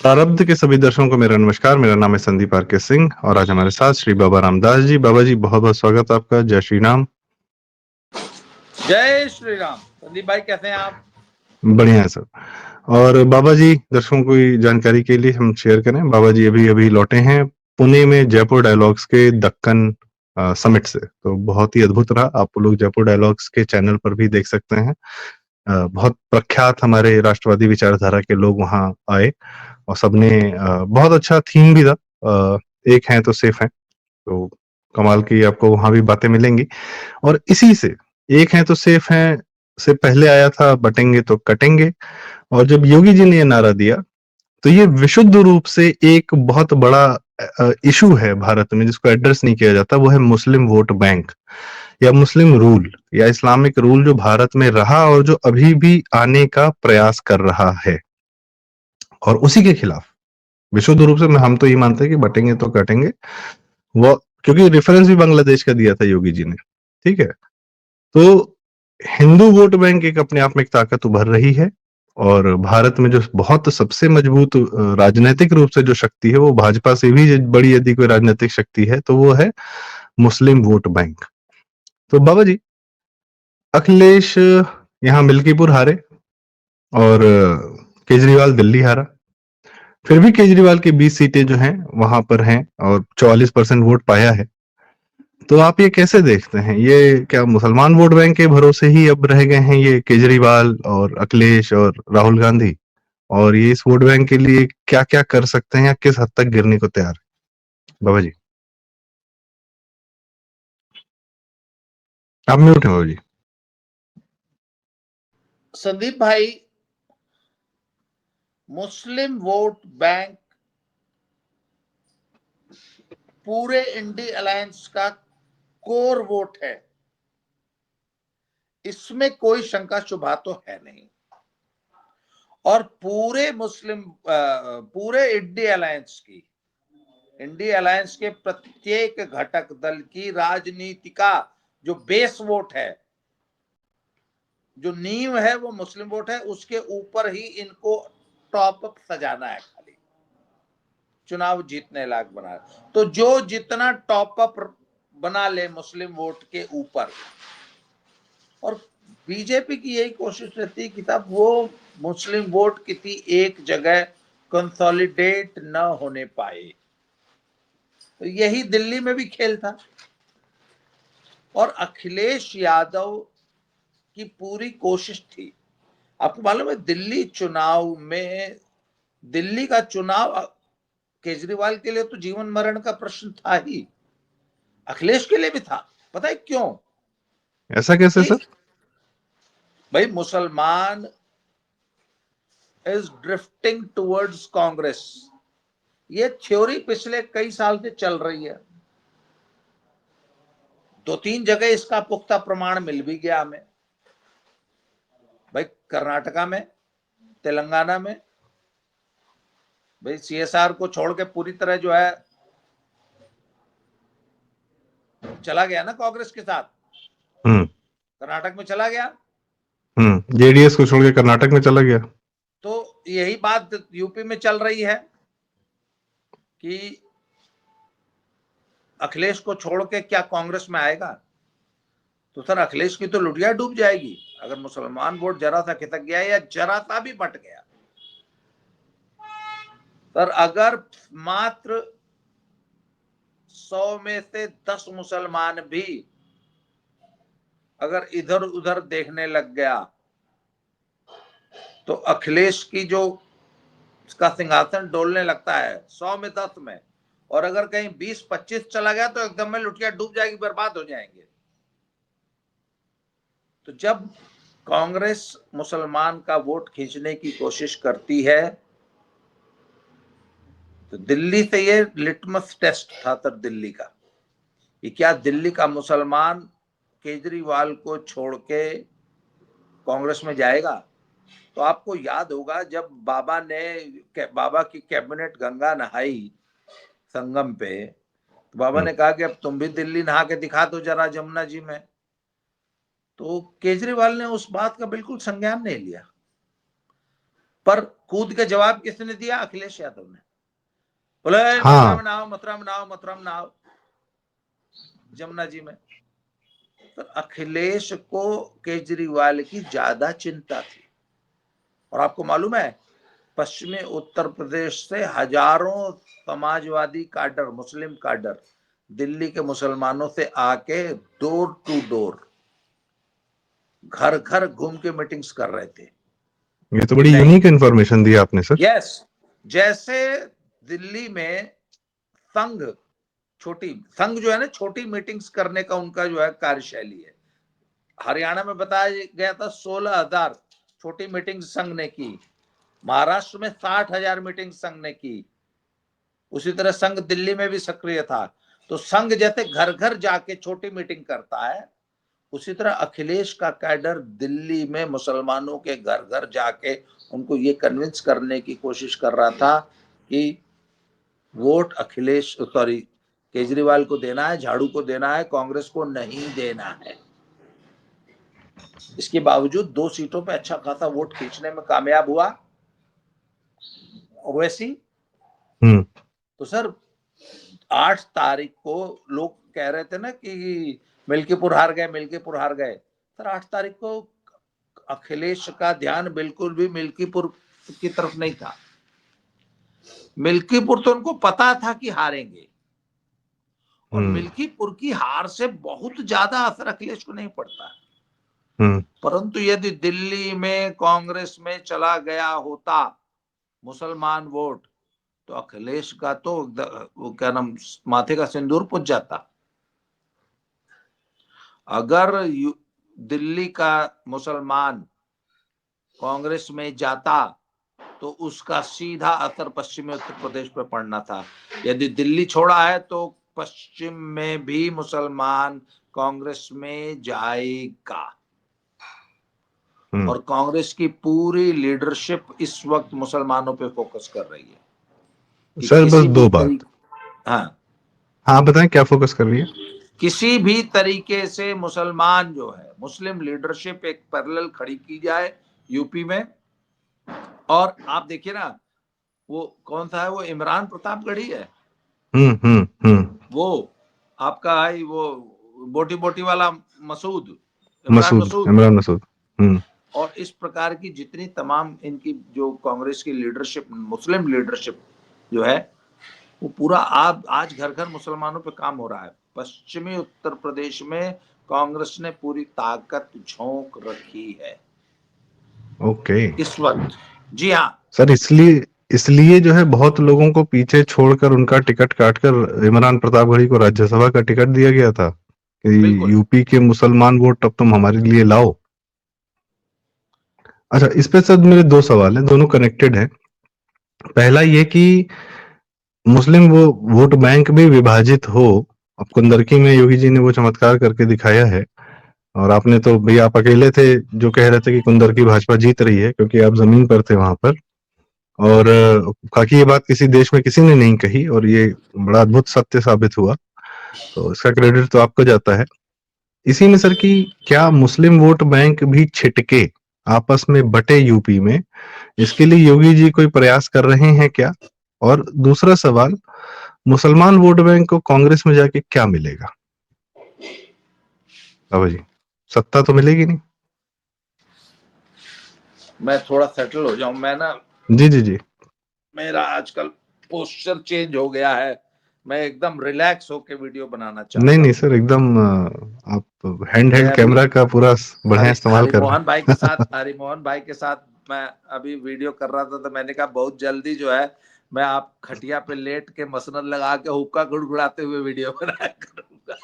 प्रारब्ध के सभी दर्शकों को मेरा नमस्कार। मेरा नाम है संदीप आर.के. सिंह और आज हमारे साथ श्री बाबा रामदास जी। बाबा जी बहुत बहुत स्वागत है आपका। जय श्री राम। जय श्री राम। संदीप भाई कैसे हैं आप? बढ़िया है सर। और बाबा जी दर्शकों को जानकारी के लिए हम शेयर करें, बाबा जी अभी अभी लौटे हैं पुणे में जयपुर डायलॉग्स के दक्कन समिट से। तो बहुत ही अद्भुत रहा। आप लोग जयपुर डायलॉग्स के चैनल पर भी देख सकते हैं। बहुत प्रख्यात हमारे राष्ट्रवादी विचारधारा के लोग वहां आए और सबने बहुत अच्छा थीम भी था। एक है तो सेफ है, तो कमाल की आपको वहां भी बातें मिलेंगी। और इसी से एक है तो सेफ है से पहले आया था बटेंगे तो कटेंगे। और जब योगी जी ने ये नारा दिया तो ये विशुद्ध रूप से एक बहुत बड़ा इशू है भारत में जिसको एड्रेस नहीं किया जाता। वो है मुस्लिम वोट बैंक या मुस्लिम रूल या इस्लामिक रूल जो भारत में रहा और जो अभी भी आने का प्रयास कर रहा है। और उसी के खिलाफ विशुद्ध रूप से हम तो ये मानते हैं कि बटेंगे तो कटेंगे। वो क्योंकि रेफरेंस भी बांग्लादेश का दिया था योगी जी ने। ठीक है, तो हिंदू वोट बैंक एक अपने आप में एक ताकत उभर रही है। और भारत में जो बहुत सबसे मजबूत राजनीतिक रूप से जो शक्ति है वो भाजपा से भी बड़ी यदि कोई राजनीतिक शक्ति है तो वो है मुस्लिम वोट बैंक। तो बाबा जी अखिलेश यहाँ मिल्कीपुर हारे और केजरीवाल दिल्ली हारा। फिर भी केजरीवाल की 20 सीटें जो हैं वहां पर हैं और 44% वोट पाया है। तो आप ये कैसे देखते हैं? ये क्या मुसलमान वोट बैंक के भरोसे ही अब रह गए हैं ये केजरीवाल और अखिलेश और राहुल गांधी? और ये इस वोट बैंक के लिए क्या क्या कर सकते हैं या किस हद तक गिरने को तैयार है? बाबा जी आप म्यूट हैं बाबा जी। संदीप भाई, मुस्लिम वोट बैंक पूरे इंडी अलायंस का कोर वोट है, इसमें कोई शंका शुबा तो है नहीं। और पूरे इंडी अलायंस के प्रत्येक घटक दल की राजनीति का जो बेस वोट है, जो नींव है, वो मुस्लिम वोट है। उसके ऊपर ही इनको टॉप अप सजाना है, खाली चुनाव जीतने लायक बना। तो जो जितना टॉप अप बना ले मुस्लिम वोट के ऊपर, और बीजेपी की यही कोशिश रहती है कि तब वो मुस्लिम वोट किसी एक जगह कंसोलिडेट न होने पाए। तो यही दिल्ली में भी खेल था। और अखिलेश यादव की पूरी कोशिश थी। आपको मालूम है, दिल्ली का चुनाव केजरीवाल के लिए तो जीवन मरण का प्रश्न था ही, अखिलेश के लिए भी था। पता है क्यों? ऐसा कैसे सर? भाई, मुसलमान इज ड्रिफ्टिंग टुवर्ड्स कांग्रेस। ये थ्योरी पिछले कई साल से चल रही है। 2-3 जगह इसका पुख्ता प्रमाण मिल भी गया हमें। भाई, कर्नाटका में, तेलंगाना में, भाई सीएसआर को छोड़ के पूरी तरह जो है चला गया ना कांग्रेस के साथ। कर्नाटक में चला गया। जेडीएस को छोड़ के कर्नाटक में चला गया। तो यही बात यूपी में चल रही है कि अखिलेश को छोड़ के क्या कांग्रेस में आएगा। तो सर, अखिलेश की तो लुटिया डूब जाएगी अगर मुसलमान वोट जरा सा खिसक गया या जरा सा भी बट गया। सर, अगर मात्र 100 में से 10 मुसलमान भी अगर इधर उधर देखने लग गया तो अखिलेश की जो उसका सिंहासन डोलने लगता है 100 में 10 में। और अगर कहीं 20-25 चला गया तो एकदम में लुटिया डूब जाएगी, बर्बाद हो जाएंगे। तो जब कांग्रेस मुसलमान का वोट खींचने की कोशिश करती है तो दिल्ली से ये लिटमस टेस्ट था सर, दिल्ली का, कि क्या दिल्ली का मुसलमान केजरीवाल को छोड़ के कांग्रेस में जाएगा। तो आपको याद होगा, जब बाबा की कैबिनेट गंगा नहाई संगम पे, तो बाबा ने कहा कि अब तुम भी दिल्ली नहा के दिखा दो जरा जमुना जी में। तो केजरीवाल ने उस बात का बिल्कुल संज्ञान नहीं लिया। पर कूद के जवाब किसने दिया? अखिलेश यादव ने। बोले हाँ मथुरा में नहाओ जमुना जी में। तो अखिलेश को केजरीवाल की ज्यादा चिंता थी। और आपको मालूम है, पश्चिमी उत्तर प्रदेश से हजारों समाजवादी काडर, मुस्लिम काडर दिल्ली के मुसलमानों से आके डोर टू डोर, घर घर घूम के मीटिंग्स कर रहे थे। ये तो बड़ी यूनिक इन्फॉर्मेशन दी आपने सर। यस, जैसे दिल्ली में संघ जो है ना, छोटी मीटिंग्स करने का उनका जो है कार्यशैली है। हरियाणा में बताया गया था 16,000 छोटी मीटिंग संघ ने की। महाराष्ट्र में 60,000 मीटिंग संघ ने की। उसी तरह संघ दिल्ली में भी सक्रिय था। तो संघ जैसे घर घर जाके छोटी मीटिंग करता है, उसी तरह अखिलेश का कैडर दिल्ली में मुसलमानों के घर घर जाके उनको ये कन्विंस करने की कोशिश कर रहा था कि वोट केजरीवाल को देना है, झाड़ू को देना है, कांग्रेस को नहीं देना है। इसके बावजूद 2 सीटों पे अच्छा खासा वोट खींचने में कामयाब हुआ ओवैसी। तो सर 8 तारीख को लोग कह रहे थे ना कि मिल्कीपुर हार गए। सर 8 तारीख को अखिलेश का ध्यान बिल्कुल भी मिल्कीपुर की तरफ नहीं था। मिल्कीपुर तो उनको पता था कि हारेंगे, और मिल्कीपुर की हार से बहुत ज्यादा असर अखिलेश को नहीं पड़ता। परंतु यदि दिल्ली में कांग्रेस में चला गया होता मुसलमान वोट, तो अखिलेश का तो वो क्या नाम, माथे का सिंदूर पुछ जाता। अगर दिल्ली का मुसलमान कांग्रेस में जाता तो उसका सीधा असर पश्चिमी उत्तर प्रदेश पर पड़ना था। यदि दिल्ली छोड़ा है तो पश्चिम में भी मुसलमान कांग्रेस में जाएगा। और कांग्रेस की पूरी लीडरशिप इस वक्त मुसलमानों पे फोकस कर रही है। सर बस 2 बात। हाँ बताएं, क्या फोकस कर रही है? किसी भी तरीके से मुसलमान जो है, मुस्लिम लीडरशिप एक पैरेलल खड़ी की जाए यूपी में। और आप देखिए ना, वो कौन सा है, वो इमरान प्रतापगढ़ी है। वो आपका है वो बोटी बोटी वाला इमरान मसूद। और इस प्रकार की जितनी तमाम इनकी जो कांग्रेस की लीडरशिप, मुस्लिम लीडरशिप जो है, वो पूरा आज घर घर मुसलमानों पे काम हो रहा है। पश्चिमी उत्तर प्रदेश में कांग्रेस ने पूरी ताकत झोंक रखी है ओके इस वक्त। जी हाँ सर, इसलिए जो है बहुत लोगों को पीछे छोड़कर उनका टिकट काटकर इमरान प्रतापगढ़ी को राज्यसभा का टिकट दिया गया था कि यूपी के मुसलमान वोट अब तुम हमारे लिए लाओ। अच्छा, इस पे सर मेरे 2 सवाल हैं, दोनों कनेक्टेड है। पहला ये कि मुस्लिम वो वोट बैंक भी विभाजित हो। अब कुंदरकी में योगी जी ने वो चमत्कार करके दिखाया है। और आपने तो भैया, आप अकेले थे जो कह रहे थे कि कुंदरकी भाजपा जीत रही है, क्योंकि आप जमीन पर थे वहां पर। और बाकी ये बात किसी देश में किसी ने नहीं कही, और ये बड़ा अद्भुत सत्य साबित हुआ, तो इसका क्रेडिट तो आपको जाता है। इसी में सर की क्या मुस्लिम वोट बैंक भी छिटके आपस में बटे यूपी में, इसके लिए योगी जी कोई प्रयास कर रहे हैं क्या? और दूसरा सवाल, मुसलमान वोट बैंक को कांग्रेस में जाके क्या मिलेगा? बाबा जी, सत्ता तो मिलेगी नहीं। मैं थोड़ा सेटल हो जाऊं, मैं ना जी मेरा आजकल पोस्चर चेंज हो गया है। मैं एकदम रिलैक्स होके वीडियो बनाना चाहता हूं। नहीं सर, एकदम आप हैंड कैमरा का पूरा बढ़िया इस्तेमाल कर रहे हैं। हरिमोहन भाई के साथ मैं अभी वीडियो कर रहा था, तो मैंने कहा बहुत जल्दी जो है मैं आप खटिया पे लेट के मसनद लगा के हुक्का गुड़गुड़ाते हुए वीडियो बनाया करूंगा।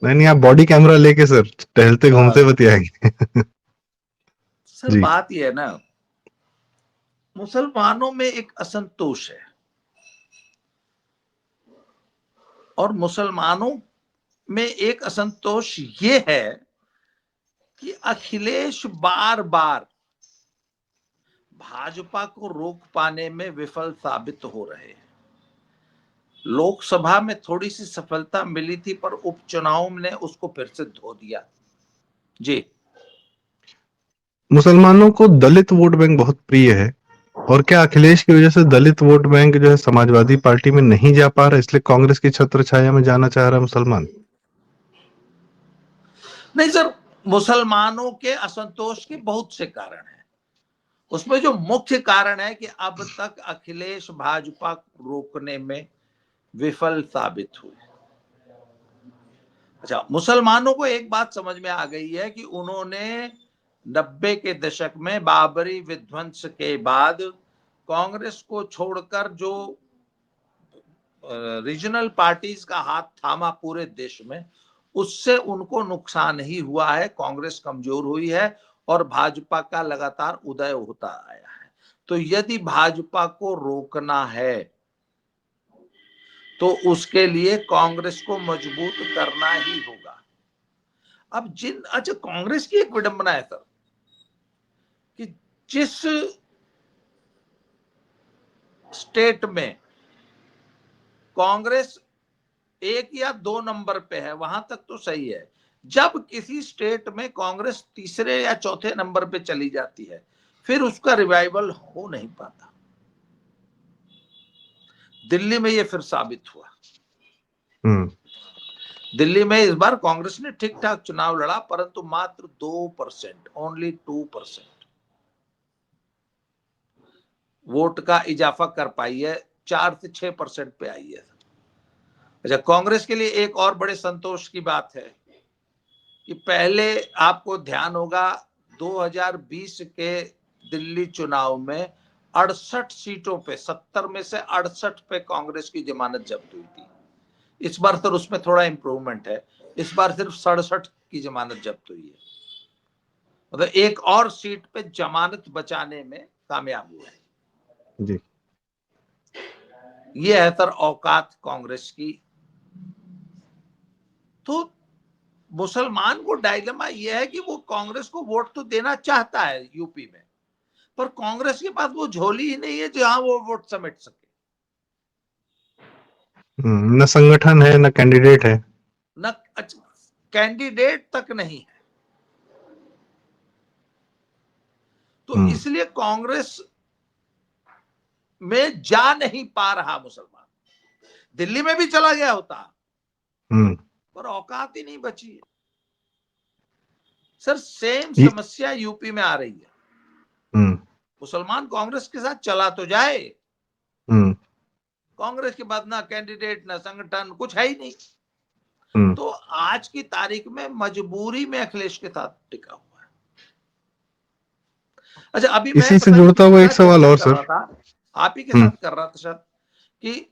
नहीं, आप बॉडी कैमरा लेके सर टहलते घूमते बतियाएंगे। सर बात यह है ना, मुसलमानों में एक असंतोष है, और मुसलमानों में एक असंतोष ये है कि अखिलेश बार बार भाजपा को रोक पाने में विफल साबित हो रहे हैं। लोकसभा में थोड़ी सी सफलता मिली थी, पर उपचुनाव ने उसको फिर से धो दिया। जी मुसलमानों को दलित वोट बैंक बहुत प्रिय है, और क्या अखिलेश की वजह से दलित वोट बैंक जो है समाजवादी पार्टी में नहीं जा पा रहा, इसलिए कांग्रेस की छत्र छाया में जाना चाह रहा है मुसलमान? नहीं सर, मुसलमानों के असंतोष के बहुत से कारण हैं। उसमें जो मुख्य कारण है कि अब तक अखिलेश भाजपा को रोकने में विफल साबित हुए। अच्छा, मुसलमानों को एक बात समझ में आ गई है कि उन्होंने 90 के दशक में बाबरी विध्वंस के बाद कांग्रेस को छोड़कर जो रीजनल पार्टीज का हाथ थामा पूरे देश में, उससे उनको नुकसान ही हुआ है। कांग्रेस कमजोर हुई है और भाजपा का लगातार उदय होता आया है। तो यदि भाजपा को रोकना है तो उसके लिए कांग्रेस को मजबूत करना ही होगा। अब अच्छा, कांग्रेस की एक विडंबना है सर कि जिस स्टेट में कांग्रेस 1 या 2 नंबर पे है वहां तक तो सही है, जब किसी स्टेट में कांग्रेस तीसरे या चौथे नंबर पे चली जाती है फिर उसका रिवाइवल हो नहीं पाता। दिल्ली में ये फिर साबित हुआ। दिल्ली में इस बार कांग्रेस ने ठीक ठाक चुनाव लड़ा, परंतु मात्र 2%, ओनली 2% वोट का इजाफा कर पाई है, 4 से 6% पे आई है। अच्छा, कांग्रेस के लिए एक और बड़े संतोष की बात है कि पहले आपको ध्यान होगा 2020 के दिल्ली चुनाव में 68 सीटों पे 70 में से 68 पे कांग्रेस की जमानत जब्त हुई थी। इस बार तो उसमें थोड़ा इंप्रूवमेंट है, इस बार सिर्फ 67 की जमानत जब्त हुई है। मतलब एक और सीट पे जमानत बचाने में कामयाब हुआ है जी। ये है सर औकात कांग्रेस की। तो मुसलमान को डायलेमा यह है कि वो कांग्रेस को वोट तो देना चाहता है यूपी में, पर कांग्रेस के पास वो झोली ही नहीं है जहां वो वोट समेट सके। न संगठन है न कैंडिडेट है। न कैंडिडेट तक नहीं है। तो इसलिए कांग्रेस में जा नहीं पा रहा मुसलमान। दिल्ली में भी चला गया होता पर औकात ही नहीं बची है। सर सेम समस्या यूपी में आ रही है। मुसलमान कांग्रेस के साथ चला तो जाए, कांग्रेस के बाद ना कैंडिडेट ना संगठन, कुछ है ही नहीं। तो आज की तारीख में मजबूरी में अखिलेश के साथ टिका हुआ है। अच्छा, अभी मैं इसी से पता नहीं जुड़ता किसके हुआ एक साथ सवाल चर्चा और कर सर। रहा था, आप ही के साथ कर रहा था सर, कि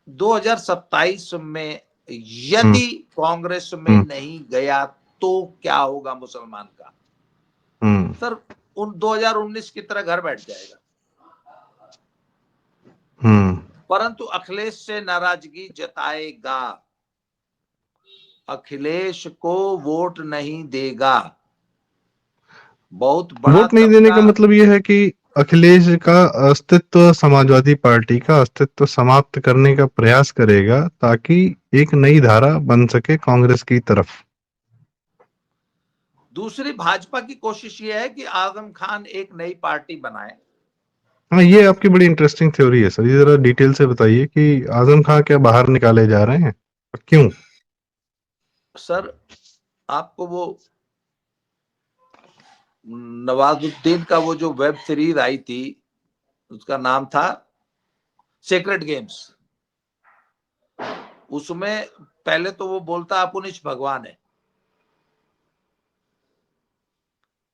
2027 में यदि कांग्रेस में नहीं गया तो क्या होगा मुसलमान का? सर 2019 की तरह घर बैठ जाएगा। परंतु अखिलेश से नाराजगी जताएगा, अखिलेश को वोट नहीं देगा। बहुत बड़ा वोट नहीं देने तबका। का मतलब यह है कि अखिलेश का अस्तित्व, समाजवादी पार्टी का अस्तित्व समाप्त करने का प्रयास करेगा ताकि एक नई धारा बन सके कांग्रेस की तरफ। दूसरी भाजपा की कोशिश यह है कि आजम खान एक नई पार्टी बनाए। हाँ, ये आपकी बड़ी इंटरेस्टिंग थ्योरी है सर, ये जरा डिटेल से बताइए कि आजम खान क्या बाहर निकाले जा रहे हैं और क्यों? सर आपको वो नवाजुद्दीन का वो जो वेब सीरीज आई थी उसका नाम था सेक्रेट गेम्स, उसमें पहले तो वो बोलता अपुनिश भगवान है,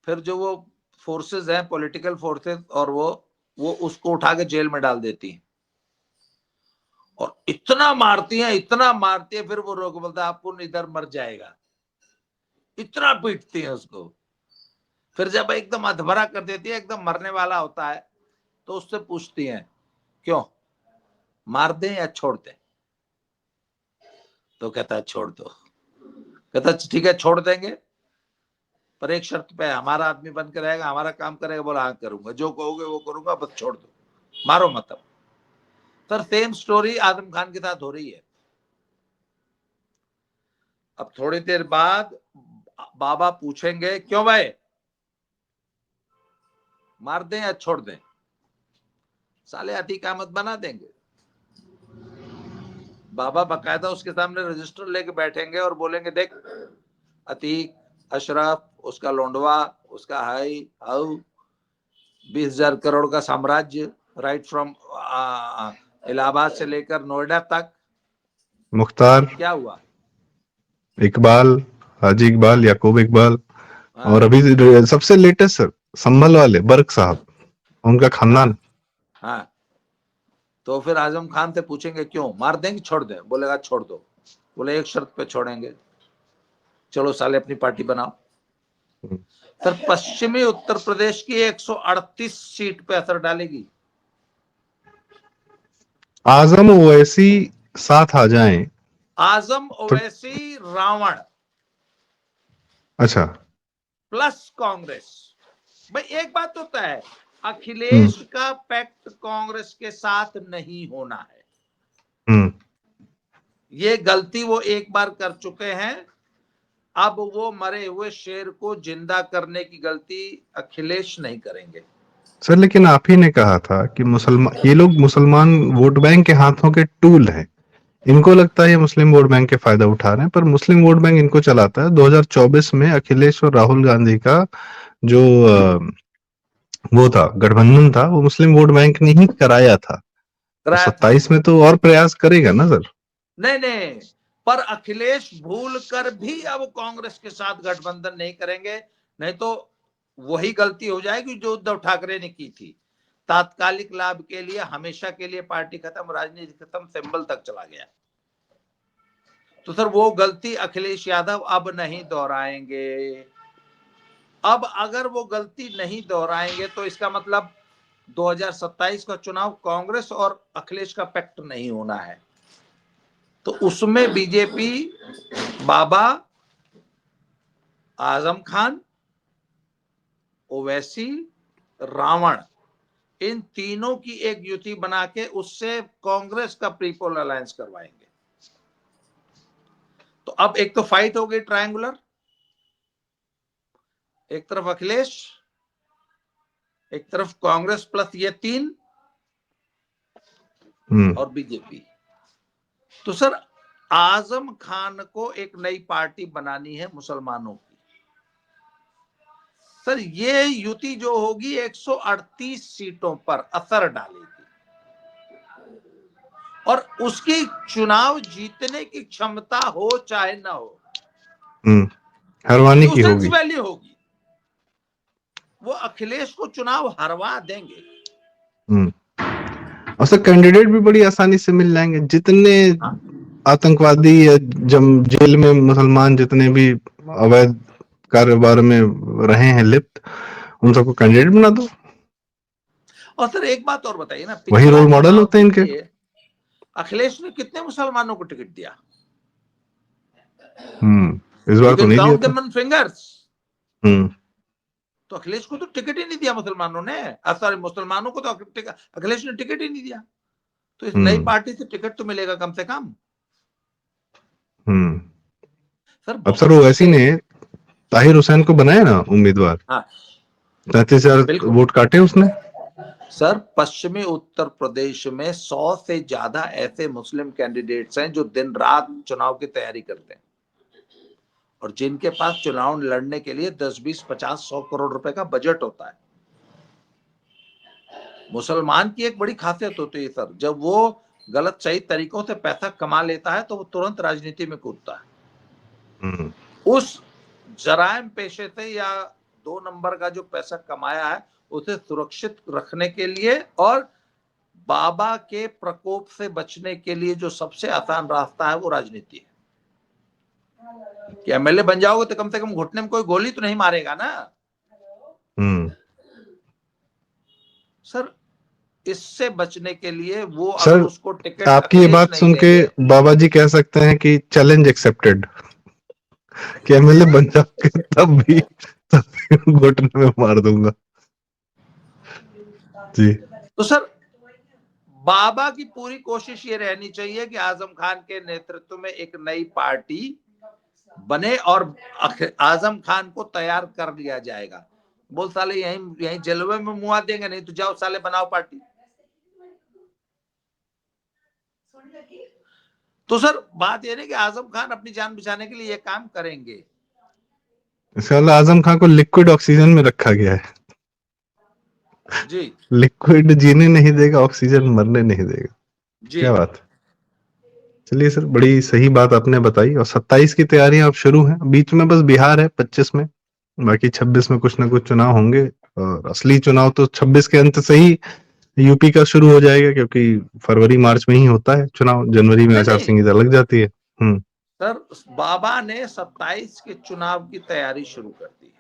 फिर जो वो फोर्सेस हैं पॉलिटिकल फोर्सेस और वो उसको उठा के जेल में डाल देती हैं और इतना मारती है फिर वो रोक बोलता अपुन इधर मर जाएगा, इतना पीटती है उसको। फिर जब एकदम अधभरा कर देती है, एकदम मरने वाला होता है, तो उससे पूछती हैं क्यों मार दें या छोड़ दें? तो कहता है छोड़ दो। कहता ठीक है छोड़ देंगे, पर एक शर्त पे, हमारा आदमी बन के रहेगा, हमारा काम करेगा। बोला हाँ करूंगा, जो कहोगे वो करूंगा, बस छोड़ दो, मारो मत। Sir same story Azam Khan के साथ हो रही है। अब थोड़ी देर बाद बाबा पूछेंगे क्यों भाई, मार दें या छोड़ दें, साले अतीक अहमद बना देंगे। बाबा बकायदा उसके सामने रजिस्टर लेके बैठेंगे और बोलेंगे देख अतीक, अशरफ, उसका लोंडवा, उसका हाई हाउ 20,000 करोड़ का साम्राज्य, राइट फ्रॉम इलाहाबाद से लेकर नोएडा तक, मुख्तार, क्या हुआ? इकबाल, हाजी इकबाल, याकूब इकबाल, और हाँ अभी सबसे लेटेस्ट सर संभल वाले बर्क साहब, उनका खानदान। हाँ हाँ। तो फिर आजम खान से पूछेंगे क्यों मार देंगे, छोड़ दें? बोलेगा छोड़ दो। बोले एक शर्त पे छोड़ेंगे, चलो साले अपनी पार्टी बनाओ। सर पश्चिमी उत्तर प्रदेश की 138 सीट पे असर डालेगी। आजम ओवैसी साथ आ जाएं आजम तो ओवैसी रावण अच्छा। प्लस कांग्रेस। भाई एक बात तो तय है, अखिलेश का पैक्ट कांग्रेस के साथ नहीं होना है। हम्म ये गलती वो एक बार कर चुके हैं, अब वो मरे हुए शेर को जिंदा करने की गलती अखिलेश नहीं करेंगे। सर लेकिन आप ही ने कहा था कि मुसलमान, ये लोग मुसलमान वोट बैंक के हाथों के टूल हैं। इनको लगता है ये मुस्लिम वोट बैंक के फायदा उठा रहे हैं, पर मुस्लिम वोट बैंक इनको चलाता है। 2024 में अखिलेश और राहुल गांधी का जो वो था गठबंधन था, वो मुस्लिम वोट बैंक ने ही कराया था। तो कराया था। 27 में तो और प्रयास करेगा ना सर। नहीं नहीं, पर अखिलेश भूल कर भी अब कांग्रेस के साथ गठबंधन नहीं करेंगे, नहीं तो वही गलती हो जाएगी जो उद्धव ठाकरे ने की थी। तात्कालिक लाभ के लिए हमेशा के लिए पार्टी खत्म, राजनीति खत्म, सिंबल तक चला गया। तो सर वो गलती अखिलेश यादव अब नहीं दोहराएंगे। अब अगर वो गलती नहीं दोहराएंगे तो इसका मतलब 2027 का चुनाव कांग्रेस और अखिलेश का पैक्ट नहीं होना है। तो उसमें बीजेपी, बाबा, आजम खान, ओवैसी, रावण, इन तीनों की एक युति बना के उससे कांग्रेस का प्रीपोल अलायंस करवाएंगे। तो अब एक तो फाइट हो गई ट्रायंगुलर, एक तरफ अखिलेश, एक तरफ कांग्रेस प्लस ये तीन, और बीजेपी। तो सर आजम खान को एक नई पार्टी बनानी है मुसलमानों की। सर ये युति जो होगी 138 सीटों पर असर डालेगी और उसकी चुनाव जीतने की क्षमता हो चाहे ना हो, हरवानी की न्यूसेंस होगी। वैल्यू होगी। वो अखिलेश को चुनाव हरवा देंगे। और सर कैंडिडेट भी बड़ी आसानी से मिल जाएंगे। जितने हाँ। आतंकवादी या जम जेल में मुसलमान जितने भी अवैध कारोबार में रहे हैं लिप्त, उन सबको कैंडिडेट बना दो। और सर एक बात और बताइए ना, वही पिछला रोल मॉडल चुनाव होते हैं इनके। देखिए अखिलेश ने कितने मुसलमानों को टिकट दिया? इस बार यू तो कैन नहीं दिया काउंट था। Them on fingers. हम्म तो अखिलेश को तो टिकट ही नहीं दिया मुसलमानों ने, सॉरी मुसलमानों को तो अखिलेश ने टिकट ही नहीं दिया। तो इस नई पार्टी से टिकट तो मिलेगा कम से कम। सर अब सर बहुत ओवैसी से, ने ताहिर हुसैन को बनाया ना उम्मीदवार। हाँ 33,000 बिल्कुल। वोट काटे उसने। सर पश्चिमी उत्तर प्रदेश में 100 से ज्यादा ऐसे मुस्लिम कैंडिडेट्स हैं जो दिन रात चुनाव की तैयारी करते हैं और जिनके पास चुनाव लड़ने के लिए 10, 20, 50, 100 करोड़ रुपए का बजट होता है। मुसलमान की एक बड़ी खासियत होती है सर, जब वो गलत सही तरीकों से पैसा कमा लेता है तो वो तुरंत राजनीति में कूदता है। उस जराइम पेशे से या 2 नंबर का जो पैसा कमाया है उसे सुरक्षित रखने के लिए और बाबा के प्रकोप से बचने के लिए जो सबसे आसान रास्ता है वो राजनीति है। कि एमएलए बन जाओगे तो कम से कम घुटने में कोई गोली तो नहीं मारेगा ना। सर इससे बचने के लिए वो अगर सर उसको टिकट आपकी ये अखिलेश बात नहीं सुन के देंगे, बाबा जी कह सकते हैं कि चैलेंज एक्सेप्टेड, कि एमएलए बन जाओगे तब भी घुटने में मार दूंगा। जी। तो सर बाबा की पूरी कोशिश ये रहनी चाहिए कि आजम खान के नेतृत्व में एक नई पार्टी बने और आजम खान को तैयार कर लिया जाएगा। बोल साले यहीं यहीं जलवे में मुआ देंगे, नहीं तो जाओ साले बनाओ पार्टी। तो सर बात यह है कि आजम खान अपनी जान बचाने के लिए ये काम करेंगे। इसका मतलब आजम खान को लिक्विड ऑक्सीजन में रखा गया है। जी लिक्विड जीने नहीं देगा, ऑक्सीजन मरने नहीं देगा। जी क्या बात है। चलिए सर, बड़ी सही बात आपने बताई। और 27 की तैयारियां अब शुरू हैं, बीच में बस बिहार है 25 में, बाकी 26 में कुछ ना कुछ चुनाव होंगे। और असली चुनाव तो 26 के अंत से ही यूपी का शुरू हो जाएगा, क्योंकि फरवरी मार्च में ही होता है चुनाव, जनवरी में नहीं आचार नहीं संहिता लग जाती है। सर, बाबा ने 27 के चुनाव की तैयारी शुरू कर दी है।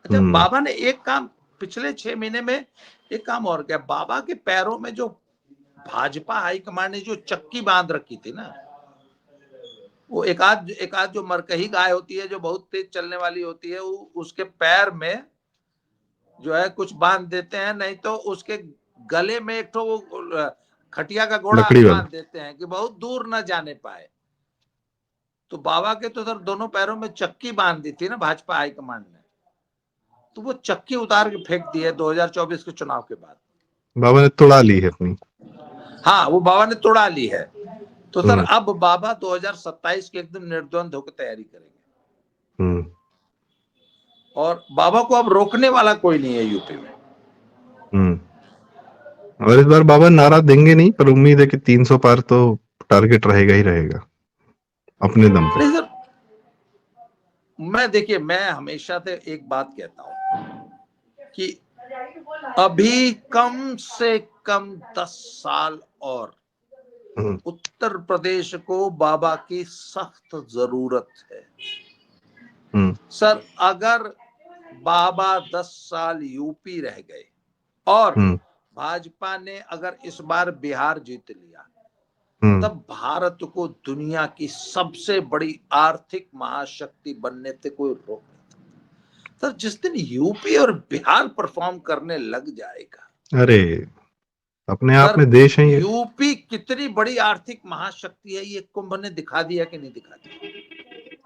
अच्छा, हम्म बाबा ने एक काम पिछले 6 महीने में, एक काम और किया। बाबा के पैरों में जो भाजपा हाईकमांड ने जो चक्की बांध रखी थी ना, वो एक आध जो मरकही गाय होती है जो बहुत तेज चलने वाली होती है, वो उसके पैर में जो है कुछ बांध देते हैं, नहीं तो उसके गले में एक तो वो खटिया का घोड़ा लकड़ी वाला। बांध देते हैं कि बहुत दूर न जाने पाए। तो बाबा के तो सर दोनों पैरों में चक्की बांध दी थी ना भाजपा हाईकमांड ने, तो वो चक्की उतार के फेंक दी है 2024 के चुनाव के बाद। बाबा ने तोड़ा ली है अपनी। हाँ, वो बाबा ने तोड़ा ली है। तो सर हम्म अब बाबा 2027 की एकदम निर्द्वंद होकर तैयारी करेंगे, हम्म और बाबा को अब रोकने वाला कोई नहीं है यूपी में। और इस बार बाबा नारा देंगे नहीं, पर उम्मीद है कि 300 पार तो टारगेट रहेगा ही रहेगा अपने दम पे। नहीं सर, देखिए मैं हमेशा से एक बात कहता हूं कि अभी कम से कम 10 साल और हम्म उत्तर प्रदेश को बाबा की सख्त जरूरत है। हम्म सर अगर बाबा 10 साल यूपी रह गए और हम्म भाजपा ने अगर इस बार बिहार जीत लिया, हम्म तब भारत को दुनिया की सबसे बड़ी आर्थिक महाशक्ति बनने से कोई रोक नहीं। सर जिस दिन यूपी और बिहार परफॉर्म करने लग जाएगा, अरे, अपने आप सर में देश है ये। यूपी कितनी बड़ी आर्थिक महाशक्ति है, ये कुंभ ने दिखा दिया कि नहीं दिखा दिया,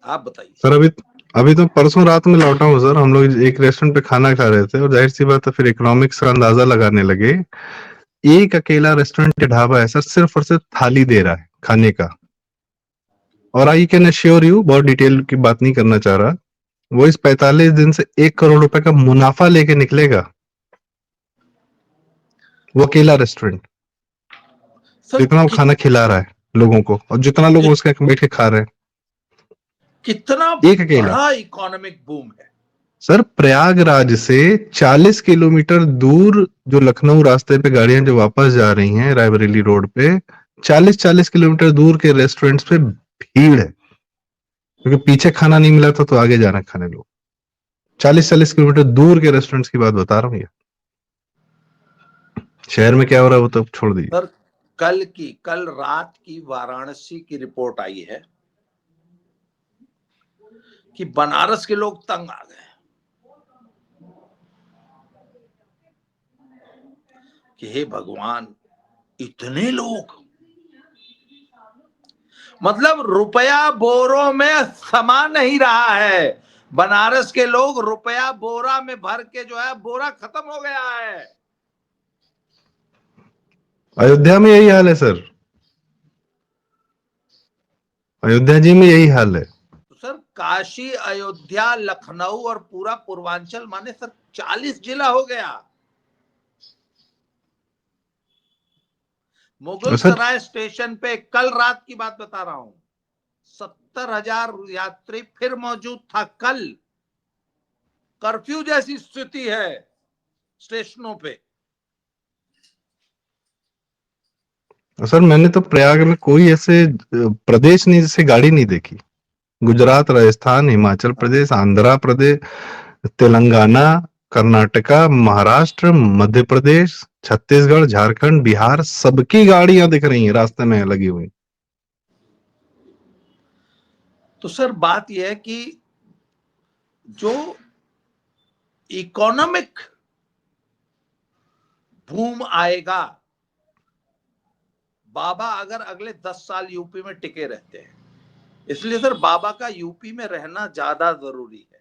आप बताइए। सर अभी अभी तो परसों रात में लौटा हूँ सर। हम लोग एक रेस्टोरेंट पे खाना खा रहे थे, और जाहिर सी बात है फिर इकोनॉमिक्स का अंदाजा लगाने लगे। एक अकेला रेस्टोरेंट या ढाबा है सर, सिर्फ और सिर्फ थाली दे रहा है खाने का। और आई कैन एश्योर यू, बहुत डिटेल की बात नहीं करना चाह रहा, वो इस 45 दिन से 1 करोड़ रुपए का मुनाफा लेके निकलेगा, वो अकेला रेस्टोरेंट, सर जितना वो खाना खिला रहा है लोगों को, और जितना लोग कि, उसके बैठ के खा रहे हैं। कितना एक अकेला। बड़ा इकोनॉमिक बूम है। सर प्रयागराज से 40 किलोमीटर दूर, जो लखनऊ रास्ते पे गाड़ियां जो वापस जा रही हैं रायबरेली रोड पे, 40-40 किलोमीटर दूर के रेस्टोरेंट्स पे भीड़ है, क्योंकि पीछे खाना नहीं मिला था तो आगे जाना खाने लोग। 40-40 किलोमीटर दूर के रेस्टोरेंट्स की बात बता रहा हूँ। ये शहर में क्या हो रहा है वो तो छोड़ दीजिए। सर कल रात की वाराणसी की रिपोर्ट आई है कि बनारस के लोग तंग आ गए कि हे भगवान, इतने लोग, मतलब रुपया बोरों में समा नहीं रहा है। बनारस के लोग रुपया बोरा में भर के जो है बोरा खत्म हो गया है। अयोध्या में यही हाल है सर, अयोध्या जी में यही हाल है। तो सर काशी, अयोध्या, लखनऊ और पूरा पूर्वांचल माने सर 40 जिला हो गया। मुगल सर सराय स्टेशन पे कल रात की बात बता रहा हूं, 70,000 यात्री फिर मौजूद था कल। कर्फ्यू जैसी स्थिति है स्टेशनों पे। सर मैंने तो प्रयाग में कोई ऐसे प्रदेश नहीं जिससे गाड़ी नहीं देखी। गुजरात, राजस्थान, हिमाचल प्रदेश, आंध्र प्रदेश, तेलंगाना, कर्नाटका, महाराष्ट्र, मध्य प्रदेश, छत्तीसगढ़, झारखंड, बिहार, सबकी गाड़ियां दिख रही हैं रास्ते में लगी हुई। तो सर बात यह है कि जो इकोनॉमिक बूम आएगा, बाबा अगर अगले 10 साल यूपी में टिके रहते हैं, इसलिए सर बाबा का यूपी में रहना ज्यादा जरूरी है।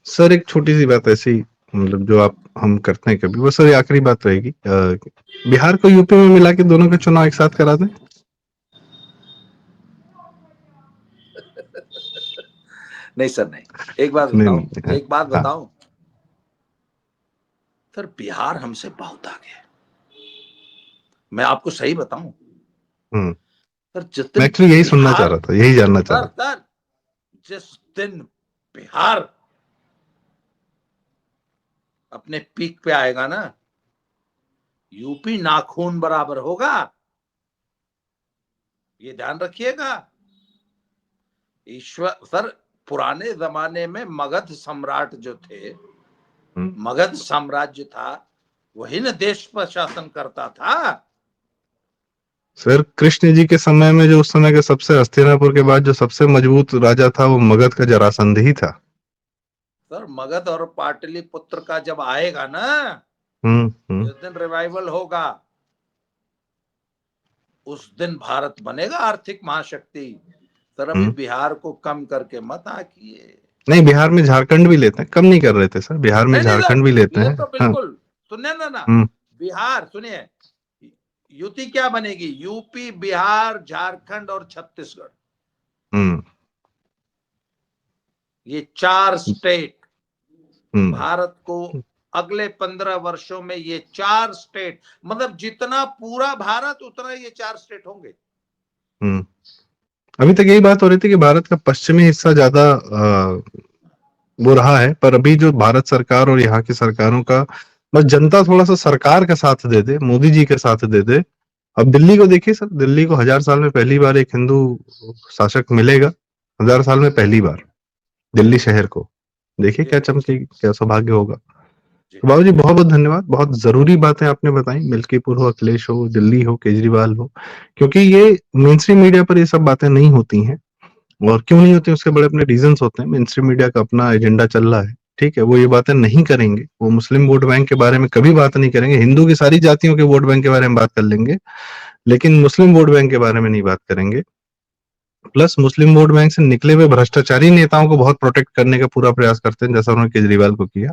सर एक छोटी सी बात ऐसी, मतलब जो आप हम करते हैं कभी, वो सर ये आखिरी बात रहेगी, बिहार को यूपी में मिला के दोनों के चुनाव एक साथ करा दें। नहीं सर नहीं, एक बात नहीं बताऊं, नहीं, एक बात हाँ, बताऊं सर, बिहार हमसे बहुत आगे है। मैं आपको सही बताऊं सर, जिस मैं दिन एक्चुअली यही सुनना चाह बिहार, रहा था, यही जानना चाह सर रहा सर जिस दिन बिहार अपने पीक पे आएगा ना, यूपी नाखून बराबर होगा, ये ध्यान रखिएगा। ईश्वर सर, पुराने जमाने में मगध सम्राट जो थे, था। मगध साम्राज्य था, वही ना देश पर शासन करता था। सर कृष्ण जी के समय में जो उस समय के सबसे, हस्तिनापुर के बाद जो सबसे मजबूत राजा था वो मगध का जरासंध ही था। सर मगध और पाटलिपुत्र का जब आएगा ना, हम्म। जिस दिन रिवाइवल होगा, उस दिन भारत बनेगा आर्थिक महाशक्ति। सर अभी हम्म। बिहार को कम करके मत आकिए। नहीं, बिहार में झारखंड भी लेते हैं, कम नहीं कर रहे थे सर, बिहार में नहीं नहीं सर, झारखंड भी लेते ये हैं, तो हाँ। बिल्कुल, सुनिए ना, हम्म। बिहार सुनिए, युति क्या बनेगी, यूपी बिहार झारखंड और छत्तीसगढ़, हम्म। ये 4 स्टेट हम्म। भारत को अगले 15 वर्षों में, ये 4 स्टेट, मतलब जितना पूरा भारत उतना ये 4 स्टेट होंगे। हम्म। अभी तक यही बात हो रही थी कि भारत का पश्चिमी हिस्सा ज्यादा वो रहा है, पर अभी जो भारत सरकार और यहाँ की सरकारों का, बस जनता थोड़ा सा सरकार का साथ दे दे, मोदी जी का साथ दे दे। अब दिल्ली को देखिए सर, दिल्ली को 1000 साल में पहली बार एक हिंदू शासक मिलेगा, 1000 साल में पहली बार दिल्ली शहर को। देखिए जी क्या चमकेगी, क्या सौभाग्य होगा। जी। तो बाबू जी बहुत बहुत धन्यवाद, बहुत जरूरी बातें आपने बताई, मिल्कीपुर हो, अखिलेश हो, दिल्ली हो, केजरीवाल हो, क्योंकि ये मेन स्ट्रीम मीडिया पर ये सब बातें नहीं होती हैं। और क्यों नहीं होती, उसके बड़े अपने रीजंस होते हैं। मेन स्ट्रीम मीडिया का अपना एजेंडा चल रहा है, ठीक है, वो ये बातें नहीं करेंगे, वो मुस्लिम वोट बैंक के बारे में कभी बात नहीं करेंगे, हिंदू की सारी जातियों के वोट बैंक के बारे में बात कर लेंगे, लेकिन मुस्लिम वोट बैंक के बारे में नहीं बात करेंगे। प्लस मुस्लिम वोट बैंक से निकले हुए भ्रष्टाचारी नेताओं को बहुत प्रोटेक्ट करने का पूरा प्रयास करते हैं, जैसा उन्होंने केजरीवाल को किया।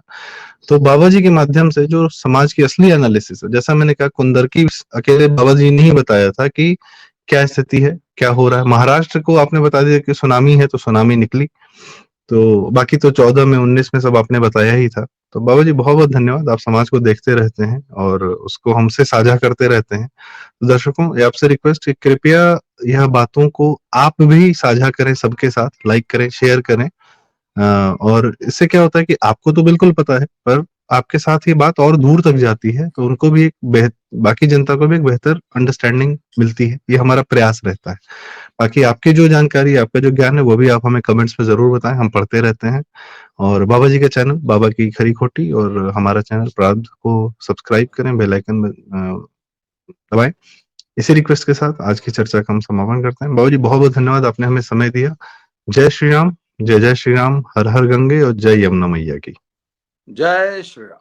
तो बाबा जी के माध्यम से जो समाज की असली एनालिसिस है, जैसा मैंने कहा, कुंदरकी अकेले बाबा जी ने ही बताया था कि क्या स्थिति है, क्या हो रहा है। महाराष्ट्र को आपने बता दिया कि सुनामी है, तो सुनामी निकली, तो बाकी तो 14 में 19 में सब आपने बताया ही था। तो बाबा जी बहुत बहुत धन्यवाद, आप समाज को देखते रहते हैं और उसको हमसे साझा करते रहते हैं। तो दर्शकों, ये आपसे रिक्वेस्ट है, कृपया यह बातों को आप भी साझा करें, सबके साथ लाइक करें, शेयर करें। और इससे क्या होता है कि आपको तो बिल्कुल पता है, पर आपके साथ ये बात और दूर तक जाती है, तो उनको भी बाकी जनता को भी एक बेहतर अंडरस्टैंडिंग मिलती है, ये हमारा प्रयास रहता है। बाकी आपकी जो जानकारी, आपका जो ज्ञान है, वो भी आप हमें कमेंट्स में जरूर बताएं, हम पढ़ते रहते हैं। और बाबा जी का चैनल, बाबा की खरी खोटी, और हमारा चैनल प्रारब्ध को सब्सक्राइब करें, बेल आइकन में दबाएं। इसी रिक्वेस्ट के साथ आज की चर्चा का हम समापन करते हैं। बाबा जी बहुत बहुत धन्यवाद, आपने हमें समय दिया। जय श्री राम, जय जय श्री राम, हर हर गंगे और जय यमुना मैया की। जय श्री राम।